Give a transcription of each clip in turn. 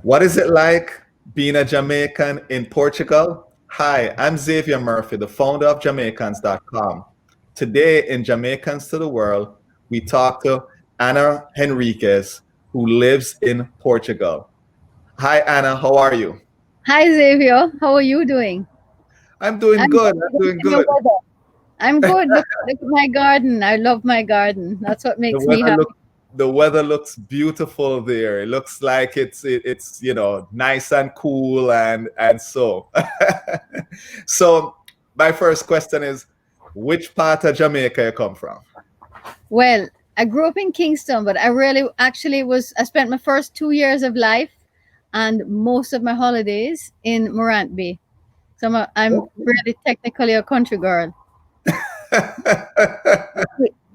What is it like being a Jamaican in Portugal? Hi, I'm Xavier Murphy, the founder of Jamaicans.com. Today in Jamaicans to the World, we talk to Anna Henriques, who lives in Portugal. Hi, Anna, how are you? Hi Xavier, how are you doing? I'm doing I'm good. good. I'm Look doing at your good. weather. I'm good. Look at my garden. I love my garden. That's what The makes me weather look happy. the weather looks beautiful there. It looks like it's nice and cool and so. So my first question is, which part of Jamaica you come from? Well, I grew up in Kingston, but I really actually I spent my first 2 years of life and most of my holidays in Morant Bay. So I'm really technically a country girl.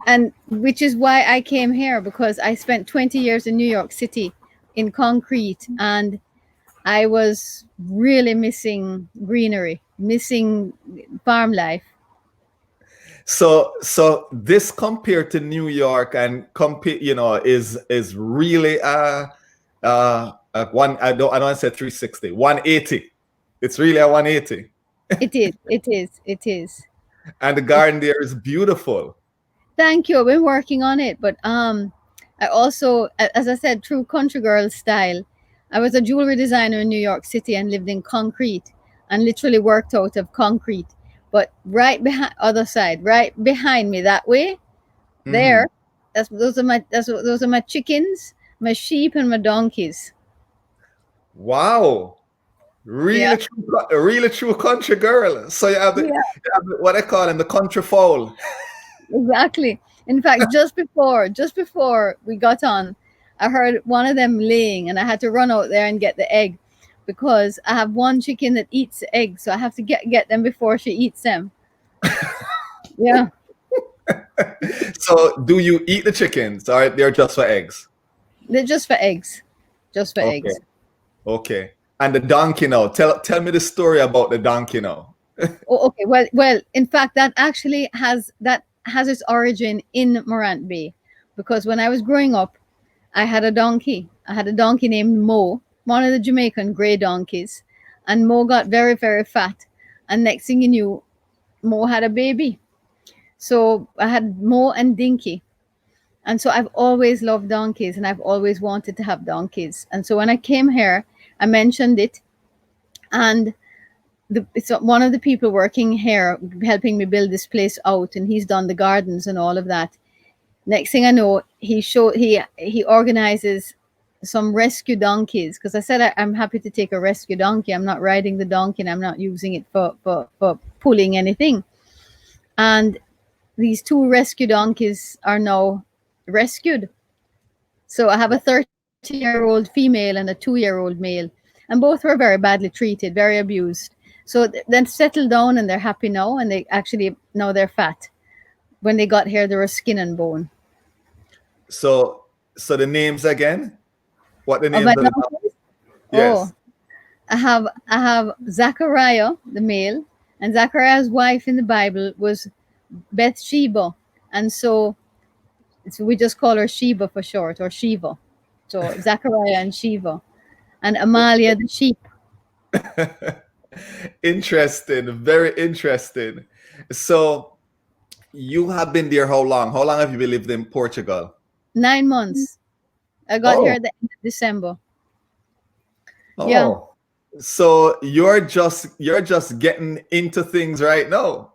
And which is why I came here because I spent 20 years in New York City in concrete and I was really missing greenery, missing farm life. So this compared to New York and compare, is really one. I don't want to say 360, 180. It's really a 180, It is, it is, it is. and the It, garden there is beautiful. Thank you. I've been working on it, but I also, as I said, through country girl style, I was a jewelry designer in New York City and lived in concrete and literally worked out of concrete. But right behind, other side, right behind me, that way, Hmm. there, those are my chickens, my sheep, and my donkeys. Wow. Yeah, Really true country girl. So yeah. you have what I call in the country fowl. Exactly. In fact, just before we got on, I heard one of them laying, and I had to run out there and get the egg because I have one chicken that eats the egg, so I have to get them before she eats them. Yeah, So do you eat the chickens or they're just for eggs? they're just for eggs, just for Okay. eggs. Okay. And the donkey now. Tell me the story about the donkey now. Oh, okay. Well. In fact, that has its origin in Morant Bay, because when I was growing up, I had a donkey. I had a donkey named Mo, one of the Jamaican grey donkeys, and Mo got very very fat, and next thing you knew, Mo had a baby. So I had Mo and Dinky, and so I've always loved donkeys, and I've always wanted to have donkeys. And so when I came here, I mentioned it, and it's one of the people working here helping me build this place out, and he's done the gardens and all of that. Next thing I know, he organizes some rescue donkeys, because I said I'm happy to take a rescue donkey. I'm not riding the donkey and I'm not using it for pulling anything. And these two rescue donkeys are now rescued. So I have a 30-year-old female and a 2-year-old male, and both were very badly treated, very abused. So then settled down and they're happy now, and they actually now they're fat. When they got here, they were skin and bone. So the names again? What the Of names my of the donkey? donkeys? Oh, Yes. I have Zachariah, the male, and Zachariah's wife in the Bible was Bathsheba, and so we just call her Sheba for short, or Shiva. So Zachariah and Shiva, and Amalia the sheep. Interesting. Very interesting. So you have been there how long? How long have you been lived in Portugal? 9 months. I got here Oh, at the end of December. Yeah. oh. So you're just getting into things right now.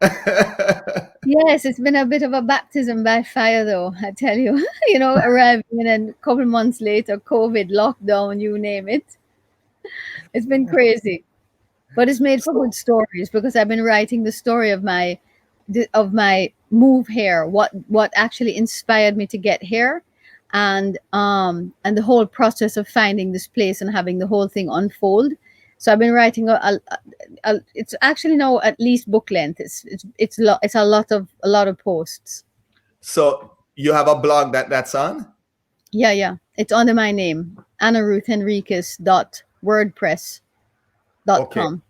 Yes, it's been a bit of a baptism by fire, though. I tell you, arriving and then a couple months later, COVID, lockdown, you name it. It's been crazy. But it's made for So good stories because I've been writing the story of my move here, what actually inspired me to get here, and the whole process of finding this place and having the whole thing unfold. So I've been writing it's actually now at least book length. It's a lot of posts. so you have a blog that's on? Yeah, yeah. It's under my name, Okay. AnnaRuthHenriques.wordpress.com.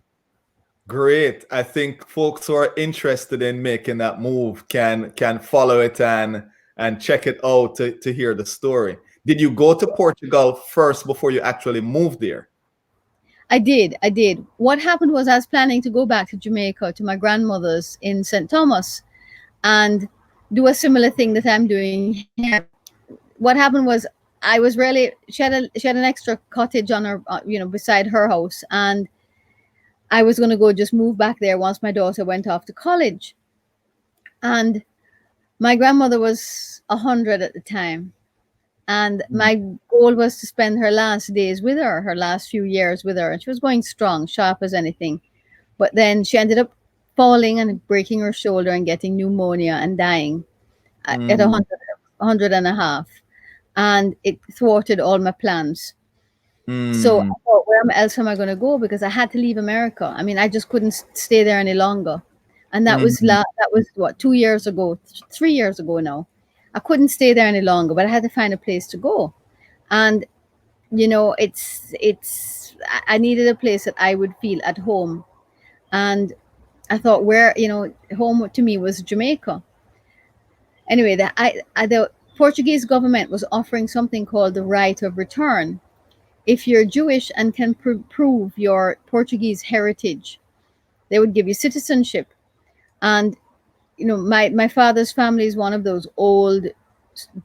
Great. I think folks who are interested in making that move can follow it and check it out to hear the story. Did you go to Portugal first before you actually moved there? I did. What happened was I was planning to go back to Jamaica to my grandmother's in St. Thomas and do a similar thing that I'm doing here. What happened was I was really she had an extra cottage on her beside her house, and I was going to go just move back there once my daughter went off to college. And my grandmother was 100 at the time, and my goal was to spend her last days with her, her last few years with her, and she was going strong, sharp as anything. But then she ended up falling and breaking her shoulder and getting pneumonia and dying at Mm, 100 and a half. And it thwarted all my plans. So mm, I thought, where else am I going to go? Because I had to leave America. I mean, I just couldn't stay there any longer. And mm, that was what, 2 years ago, 3 years ago now. I couldn't stay there any longer, but I had to find a place to go. And I needed a place that I would feel at home. And I thought, where home to me was Jamaica. Anyway, the Portuguese government was offering something called the right of return. If you're Jewish and can prove your Portuguese heritage, they would give you citizenship. And my father's family is one of those old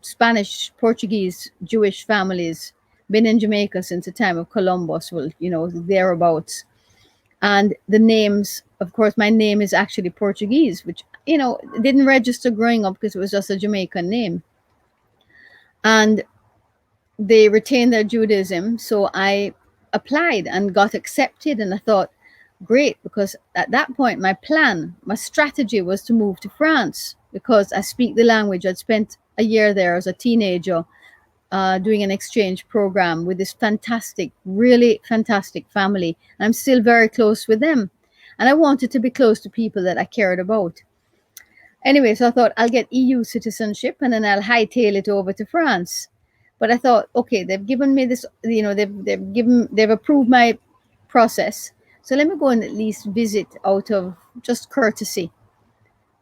Spanish, Portuguese, Jewish families, been in Jamaica since the time of Columbus, well, thereabouts. And the names, of course, my name is actually Portuguese, which didn't register growing up because it was just a Jamaican name. And they retained their Judaism. So I applied and got accepted. And I thought, great, because at that point, my strategy was to move to France because I speak the language. I'd spent a year there as a teenager doing an exchange program with this fantastic, really fantastic family. And I'm still very close with them. And I wanted to be close to people that I cared about. Anyway, so I thought I'll get EU citizenship and then I'll hightail it over to France. But I thought, okay, they've given me this, they've approved my process. So let me go and at least visit out of just courtesy.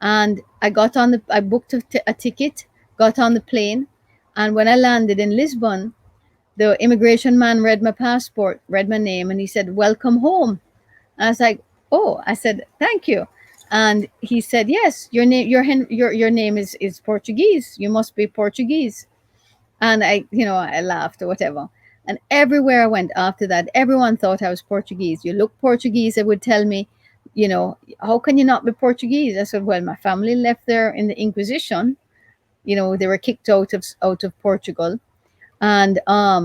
And I booked a ticket, got on the plane, and when I landed in Lisbon, the immigration man read my passport, read my name, and he said, "Welcome home." And I was like, "Oh," I said, "Thank you." And he said, "Yes, your name is Portuguese. You must be Portuguese." And I laughed or whatever. And everywhere I went after that, everyone thought I was Portuguese. You look Portuguese, they would tell me, how can you not be Portuguese? I said, well, my family left there in the Inquisition. They were kicked out of Portugal, and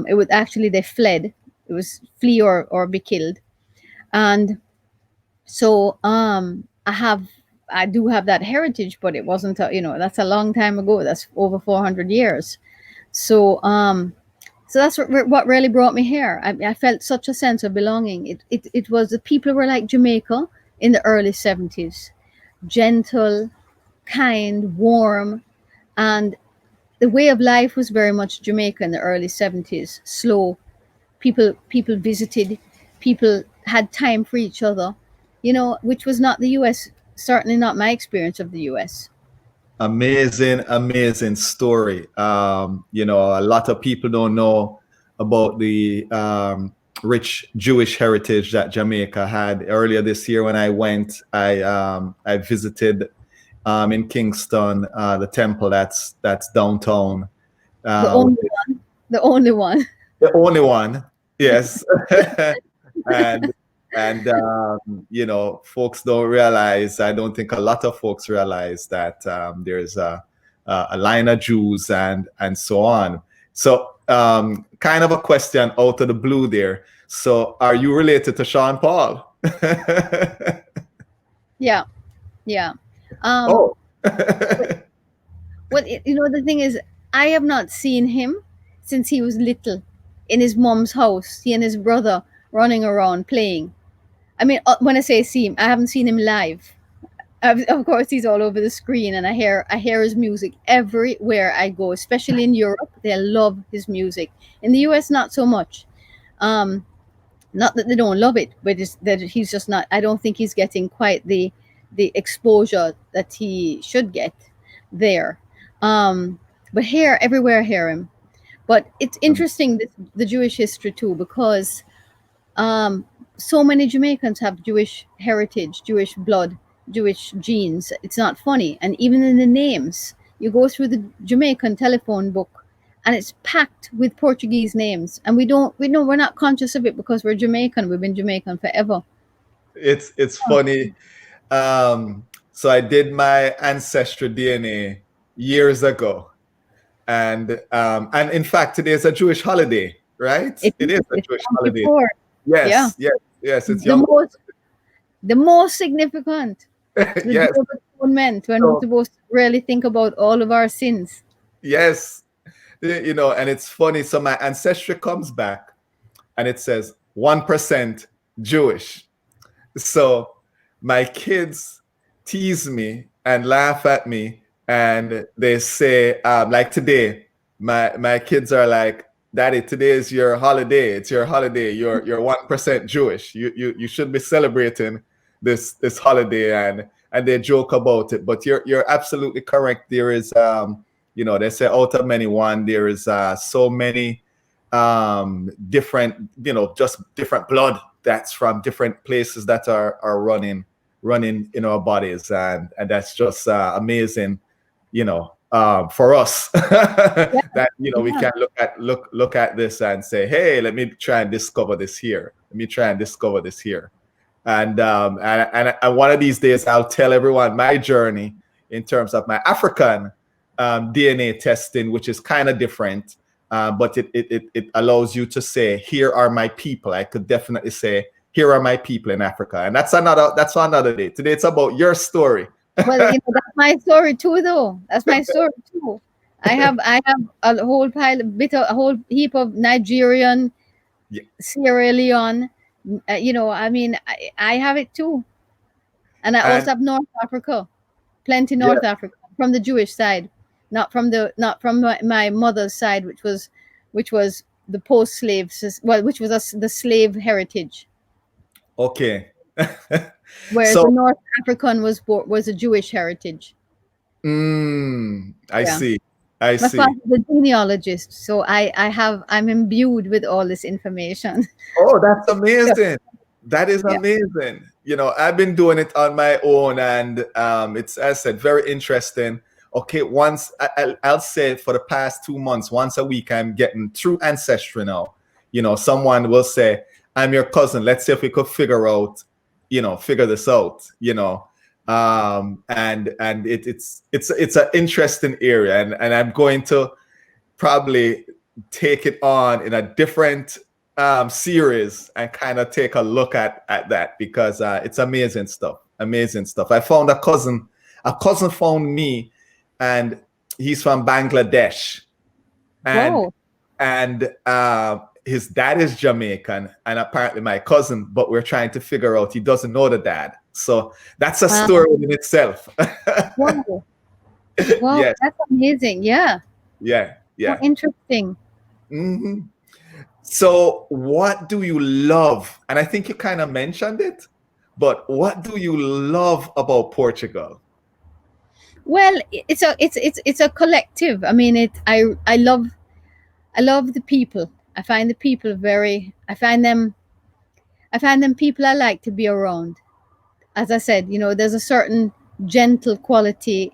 it was actually they fled. It was flee or be killed. And so I do have that heritage, but it wasn't that's a long time ago. That's over 400 years. So so that's what really brought me here. I felt such a sense of belonging. It was the people were like Jamaica in the early 70s, gentle, kind, warm, and the way of life was very much Jamaica in the early 70s, slow. People visited, people had time for each other, which was not the US, certainly not my experience of the US. amazing, amazing story. A lot of people don't know about the rich Jewish heritage that Jamaica had. Earlier this year, when I went, I visited in Kingston the temple that's downtown. The Uh, only one, the only one. the only one, yes. and folks don't realize. I don't think a lot of folks realize that there's a line of Jews and so on. So, kind of a question out of the blue there. So, are you related to Sean Paul? Yeah, yeah. Um, Oh. well, the thing is, I have not seen him since he was little in his mom's house. He and his brother running around playing. I mean, when I say see him, I haven't seen him live. Of course, he's all over the screen, and I hear his music everywhere I go. Especially in Europe, they love his music. In the US, not so much. Um, Not that they don't love it, but it's that he's just not. I don't think he's getting quite the exposure that he should get there. Um, but here, everywhere, I hear him. But it's interesting the Jewish history too, because um, so many Jamaicans have Jewish heritage, Jewish blood, Jewish genes. It's not funny. And even in the names, you go through the Jamaican telephone book and it's packed with Portuguese names. And we know we're not conscious of it because we're Jamaican. We've been Jamaican forever. It's funny. So I did my Ancestry DNA years ago, and in fact, today is a Jewish holiday, right? It It is is. a It's Jewish Yom holiday. Kippur. Yeah. Yes, yes, yes. It's The Yom most the most significant. It's the Day Yes. of Atonement when we're So supposed to really think about all of our sins. yes, and it's funny. So my ancestry comes back, and it says 1% Jewish. So my kids tease me and laugh at me, and they say, like today, my kids are like, "Daddy, today is your holiday. It's your holiday. You're 1% Jewish. You should be celebrating this holiday," and they joke about it. But you're absolutely correct. There is, they say out of many one. There is so many different, just different blood that's from different places that are running in our bodies, and that's just amazing, for us Yeah, that we yeah. can look at this and say, hey, let me try and discover this here. Let me try and discover this here. And one of these days I'll tell everyone my journey in terms of my African DNA testing, which is kind of different, but it allows you to say, here are my people. I could definitely say, here are my people in Africa, and that's another day. Today it's about your story. Well, that's my story too, though. That's my story too. I have a whole heap of Nigerian, Yeah. Sierra Leone. I mean, I have it too, and I And also have North Africa, plenty yeah, North Africa from the Jewish side, not from my mother's side, which was the post-slave, well, which was the slave heritage, okay. whereas the So North African was a Jewish heritage. I Yeah. see. I My see. father's a genealogist, so I'm imbued with all this information. Oh, that's Yeah. amazing. That is Yeah. amazing. I've been doing it on my own, and it's, as I said, very interesting. Okay, I'll say for the past 2 months, once a week, I'm getting through Ancestry now. Someone will say, I'm your cousin. Let's see if we could figure this out, and it's an interesting area, and I'm going to probably take it on in a different series and kind of take a look at that, because it's amazing stuff. Amazing stuff. I found a cousin. A cousin found me, and he's from Bangladesh, and Whoa. his dad is Jamaican, and apparently my cousin. But we're trying to figure out. He doesn't know the dad, so that's a Wow. story in itself. Wow. Wow. Yes, That's amazing. Yeah. yeah, How yeah. interesting. hmm So, what do you love? And I think you kind of mentioned it, but what do you love about Portugal? Well, it's a collective. I mean, I love the people. I find the people very. I find them people I like to be around. As I said, there's a certain gentle quality.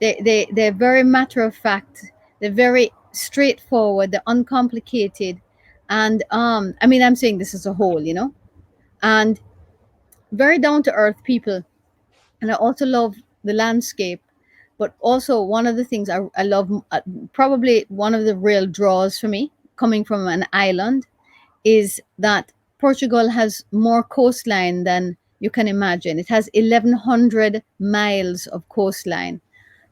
They're very matter of fact. They're very straightforward. They're uncomplicated, and I mean, I'm saying this as a whole, and very down to earth people. And I also love the landscape. But also, one of the things I love, probably one of the real draws for me, coming from an island, is that Portugal has more coastline than you can imagine. It has 1,100 miles of coastline.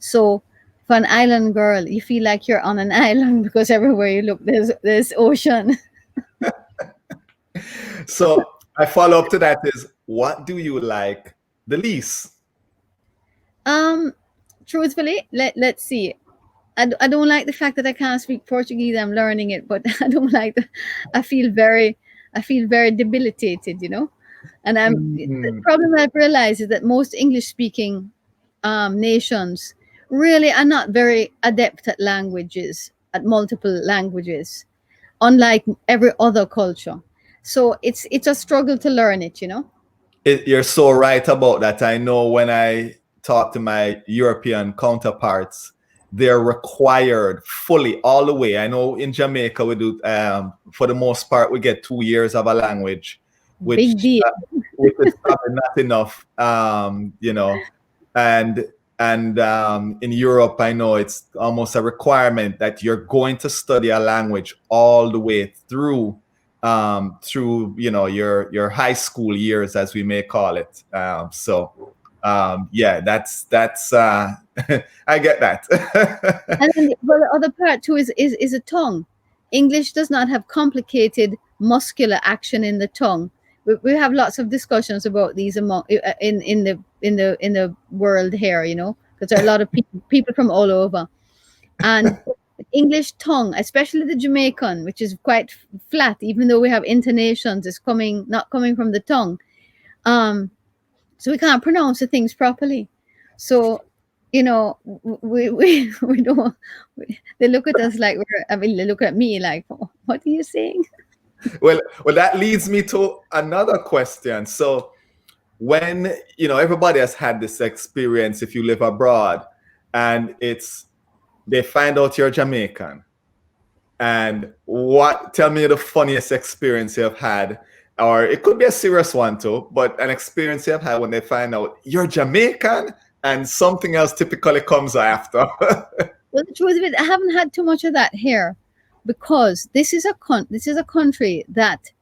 So, for an island girl, you feel like you're on an island because everywhere you look, there's ocean. So, I follow up to that is, what do you like the least? Um, Truthfully, let's see. I don't like the fact that I can't speak Portuguese. I'm learning it, but I don't like the. I feel very, I feel very debilitated, And the Mhm. problem I've realized is that most English speaking nations really are not very adept at languages, at multiple languages, unlike every other culture. So it's a struggle to learn it, you know. You're so right about that. I know when I talk to my European counterparts, they're required fully all the way. I know in Jamaica we do, for the most part, we get 2 years of a language, Big which deal. which is probably not enough. And in Europe, I know it's almost a requirement that you're going to study a language all the way through your high school years, as we may call it. Yeah, that's I get that. And then well, the other part too is a tongue. English does not have complicated muscular action in the tongue. We have lots of discussions about these among in the world here, you know, because there are a lot of people from all over. And the English tongue, especially the Jamaican, which is quite flat, even though we have intonations, is coming not coming from the tongue. Um, so we can't pronounce the things properly. So, you know, we don't. They look at us like we're. I mean, they look at me like, "What are you saying?" Well, that leads me to another question. So, when everybody has had this experience, if you live abroad, and they find out you're Jamaican, and tell me the funniest experience you have had, or it could be a serious one too, but an experience you have had when they find out you're Jamaican and something else typically comes after. Well, the truth of it, I haven't had too much of that here, because this is a country that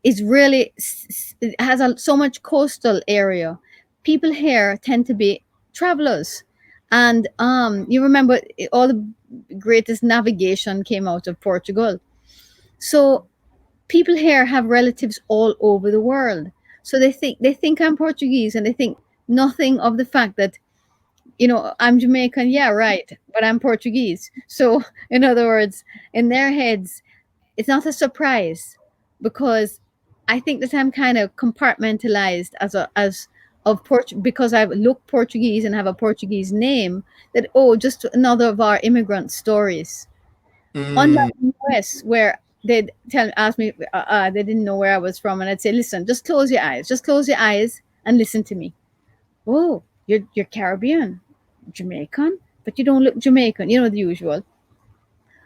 is really it has so much coastal area. People here tend to be travelers, and you remember all the greatest navigation came out of Portugal. So people here have relatives all over the world. So they think I'm Portuguese, and they think nothing of the fact that, you know, I'm Jamaican, yeah, right, but I'm Portuguese. So in other words, in their heads, it's not a surprise, because I think that I'm kind of compartmentalized as of because I look Portuguese and have a Portuguese name, that, oh, just another of our immigrant stories. Mm, Unlike the US, where they'd ask me, they didn't know where I was from, and I'd say, listen, just close your eyes and listen to me. Oh, you're Caribbean, Jamaican, but you don't look Jamaican, you know, the usual.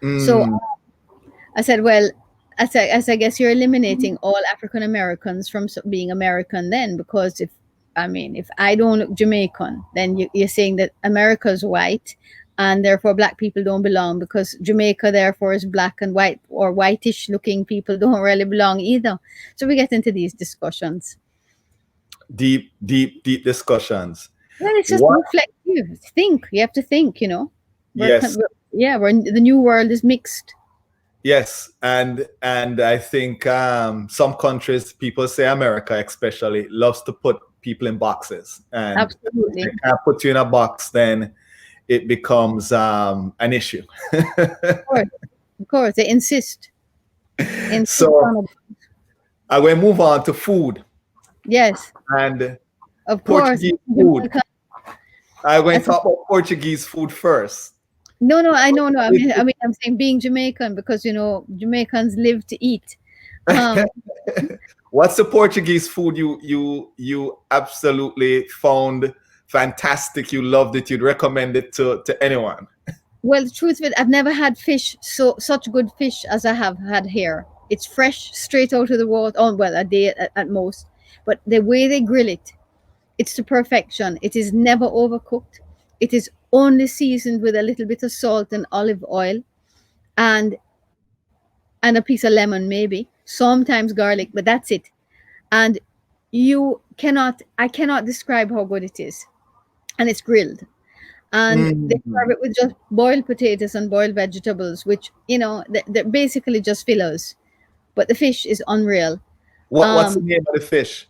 So mm, I said, well, as I guess you're eliminating all African Americans from being American then, because if I don't look Jamaican, then you're saying that America's white, and therefore black people don't belong, because Jamaica therefore is black, and white or whitish looking people don't really belong either. So we get into these discussions. deep, deep, deep discussions. Well, it's just What? reflective. Think. You have to think. You know, Yes, yeah. The new world is mixed. yes, and I think some countries, people say America especially, loves to put people in boxes, and if they Absolutely. can't put you in a box, then it becomes an issue. Of course. Of course. They insist So on it. I will move on to food Yes. and Of course. Portuguese food. I'm going to That's- talk about Portuguese food first. No, no, I know, no. I mean, I'm saying being Jamaican, because you know Jamaicans live to eat. Um, What's the Portuguese food you absolutely found fantastic? You loved it. You'd recommend it to anyone. well, the truth of it, I've never had fish such good fish as I have had here. It's fresh, straight out of the water. Oh, well, a day at most. But the way they grill it, it's to perfection. It is never overcooked. It is only seasoned with a little bit of salt and olive oil, and and a piece of lemon, maybe sometimes garlic, but that's it. And I cannot describe how good it is. And it's grilled, and they serve Mm. it with just boiled potatoes and boiled vegetables, which, you know, they're basically just fillers, but the fish is unreal. What's the um name of the fish?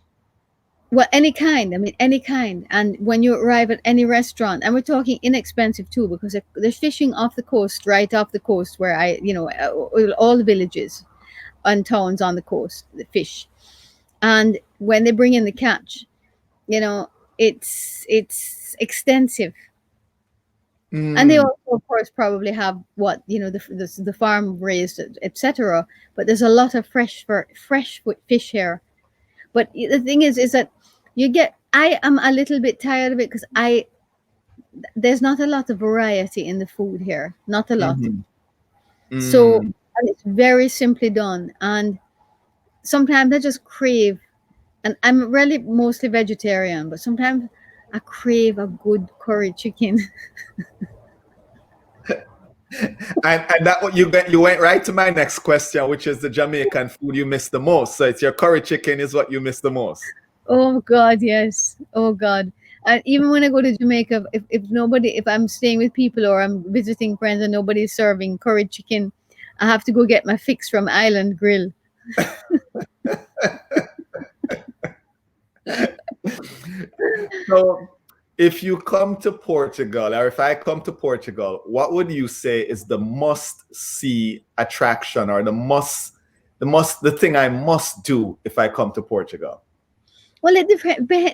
well, any kind, I mean, any kind. And when you arrive at any restaurant, and we're talking inexpensive too, because they're fishing off the coast, right off the coast, where all the villages and towns on the coast, the fish. And when they bring in the catch, you know, it's extensive. And they Mm, also, of course, probably have what the farm raised, etc. But there's a lot of fresh fish here. But the thing is that I am a little bit tired of it because I there's not a lot of variety in the food here, not a lot. mhm, So, mm. and it's very simply done. And sometimes I just crave, and I'm really mostly vegetarian, but sometimes I crave a good curry chicken. And that what you went right to my next question, which is the Jamaican food you miss the most. So it's your curry chicken is what you miss the most. Oh God, yes. Oh God. And even when I go to Jamaica, if I'm staying with people or I'm visiting friends and nobody's serving curry chicken, I have to go get my fix from Island Grill. So if you come to Portugal, or if I come to Portugal, what would you say is the must see attraction, or the thing I must do if I come to Portugal? Well, it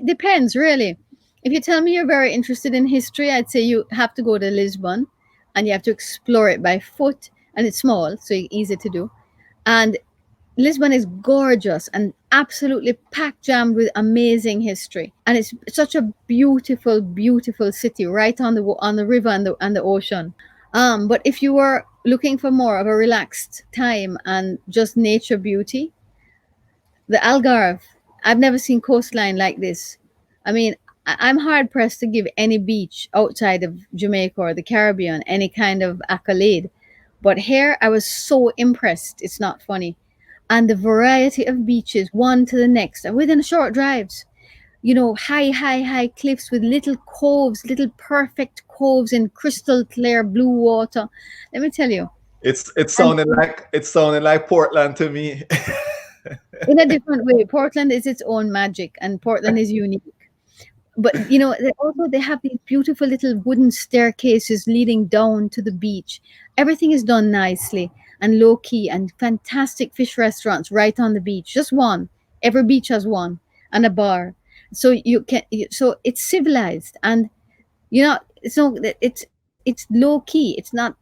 depends really. If you tell me you're very interested in history, I'd say you have to go to Lisbon, and you have to explore it by foot, and it's small, so easy to do. And Lisbon is gorgeous and absolutely packed jammed with amazing history, and it's such a beautiful, beautiful city right on the river and the ocean. But if you were looking for more of a relaxed time and just nature beauty, the Algarve. I've never seen coastline like this. I mean, I'm hard pressed to give any beach outside of Jamaica or the Caribbean any kind of accolade. But here, I was so impressed. It's not funny. And the variety of beaches, one to the next, and within short drives. High, high, high cliffs with little coves, little perfect coves in crystal clear blue water. Let me tell you. And It's sounding like Portland to me. in a different way, Portland is its own magic, and Portland is unique. But they have these beautiful little wooden staircases leading down to the beach. Everything is done nicely and low key, and fantastic fish restaurants right on the beach. Just one. Every beach has one, and a bar. So it's civilized, and it's low key. It's not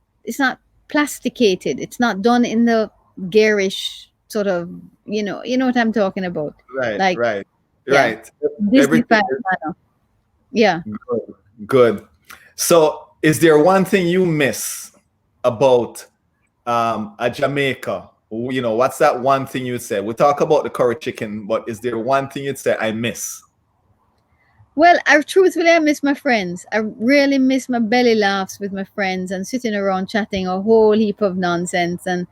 plasticated. It's not done in the garish sort of, you know what I'm talking about. Right, Like, right, yeah, right. Disney Everything five manner. Yeah. is good. Good. So, is there one thing you miss about a Jamaica? What's that one thing you'd say? We talk about the curry chicken, but is there one thing you'd say I miss? Well, I miss my friends. I really miss my belly laughs with my friends and sitting around chatting a whole heap of nonsense, and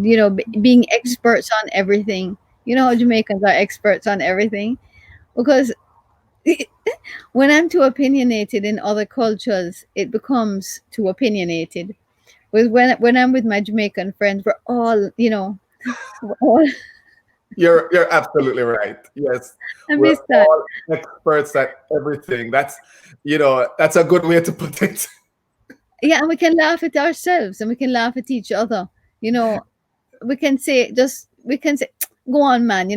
being experts on everything. You know how Jamaicans are experts on everything, because when I'm too opinionated in other cultures, it becomes too opinionated. With when I'm with my Jamaican friends, we're all, we're all You're absolutely right. Yes, I we're miss that. all experts at everything. That's a good way to put it. Yeah, and we can laugh at ourselves and we can laugh at each other. You know, we can say, go on, man,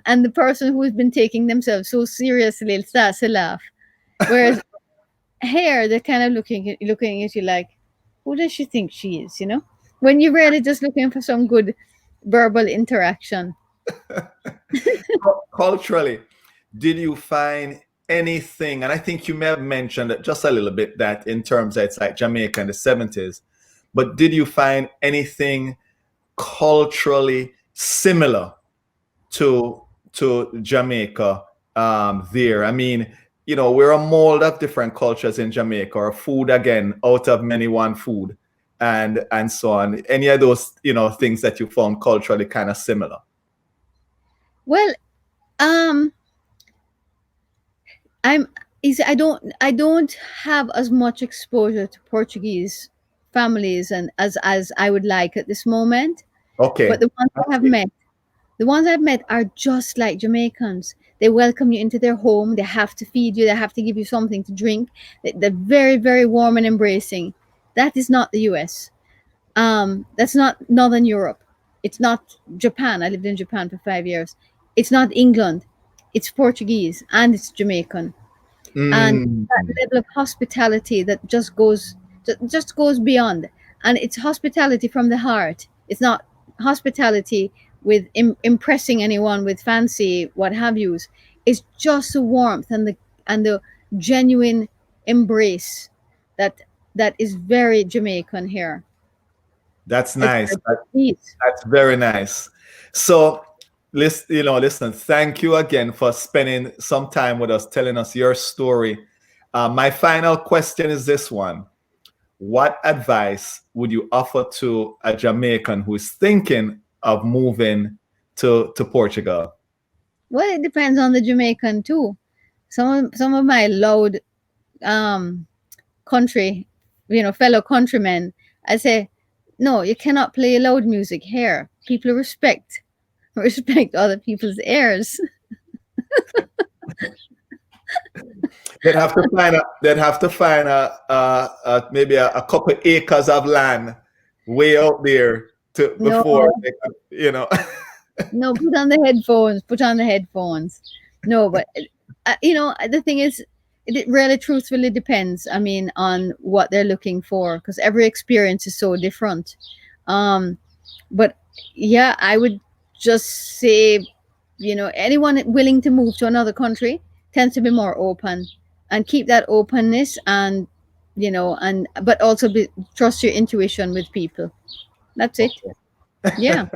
and the person who's been taking themselves so seriously starts to laugh. Whereas here, they're kind of looking at you like, who does she think she is? When you're really just looking for some good verbal interaction. Culturally, did you find anything? And I think you may have mentioned it just a little bit that in terms that it's like Jamaica in the 70s, but did you find anything culturally similar to Jamaica there? I mean, we're a mold of different cultures in Jamaica, or food again, out of many one food, and so on. Any of those, things that you found culturally kind of similar? Well, um, I'm is I don't have as much exposure to Portuguese families and as I would like at this moment. But Okay. Okay. the ones I've met are just like Jamaicans. They welcome you into their home. They have to feed you. They have to give you something to drink. They're very, very warm and embracing. That is not the U.S. That's not Northern Europe. It's not Japan. I lived in Japan for 5 years. It's not England. It's Portuguese and it's Jamaican. And Mm, that level of hospitality that just goes just goes beyond, and it's hospitality from the heart. It's not hospitality with impressing anyone with fancy what have yous. It's just the warmth and the genuine embrace that that is very Jamaican here. That's It's nice. like peace. That's very nice. So, listen, thank you again for spending some time with us, telling us your story. My final question is this one. What advice would you offer to a Jamaican who is thinking of moving to Portugal? Well, it depends on the Jamaican too. Some of my loud country, fellow countrymen, I say, no, you cannot play loud music here. People respect other people's ears. They'd have to find maybe a couple acres of land way out there to No, before they could. no, put on the headphones. Put on the headphones. No, but the thing is, it really truthfully depends. I mean, on what they're looking for, because every experience is so different. But yeah, I would just say, anyone willing to move to another country tends to be more open, and keep that openness, and but also trust your intuition with people. That's it. Yeah.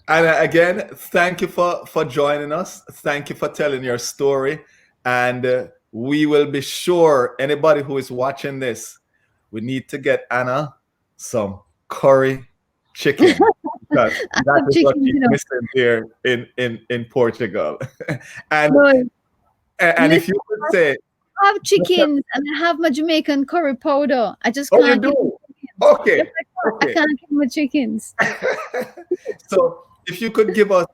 And again, thank you for joining us. Thank you for telling your story. And we will be sure, anybody who is watching this, we need to get Anna some curry chicken. Because I that have is what chicken, she's missing here in Portugal. and no, and if listen, you could say, I have chickens and I have my Jamaican curry powder. I just oh, you can't give them do? chickens. Yes, Okay. I Okay. can't give my chickens. So if you could give us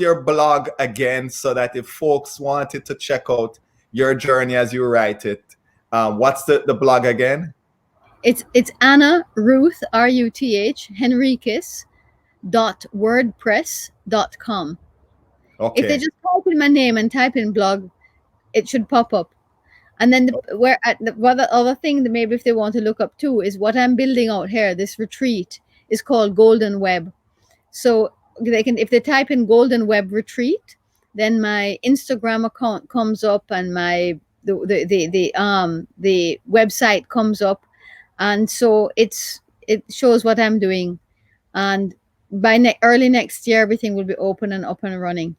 your blog again, so that if folks wanted to check out your journey as you write it, what's the blog again? It's Anna Ruth Ruth Henriques .wordpress.com. If they Okay. just type in my name and type in blog, it should pop up. And then the other thing that maybe if they want to look up too is what I'm building out here. This retreat is called Golden Web. So they can, if they type in Golden Web Retreat, then my Instagram account comes up, and my the website comes up, and so it shows what I'm doing, and by early next year everything will be open and up and running.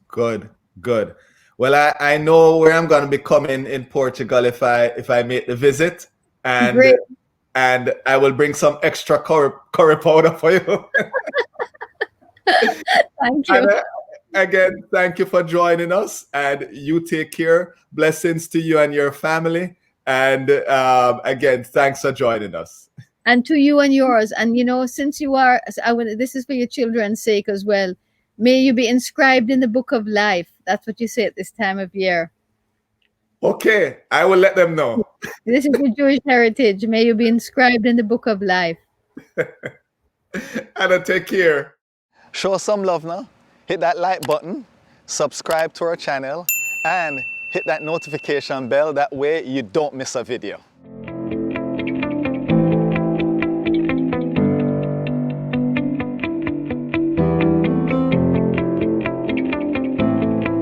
Good. Good. Well, I know where I'm going to be coming in Portugal if I make the visit, and Great. and I will bring some extra curry powder for you. Thank And you. again, thank you for joining us, and you take care. Blessings to you and your family. And again, thanks for joining us. And to you and yours. And since you are, this is for your children's sake as well. May you be inscribed in the book of life. That's what you say at this time of year. Okay, I will let them know. This is your Jewish heritage. May you be inscribed in the book of life. And take care. Show us some love now. Hit that like button, subscribe to our channel, and hit that notification bell. That way you don't miss a video.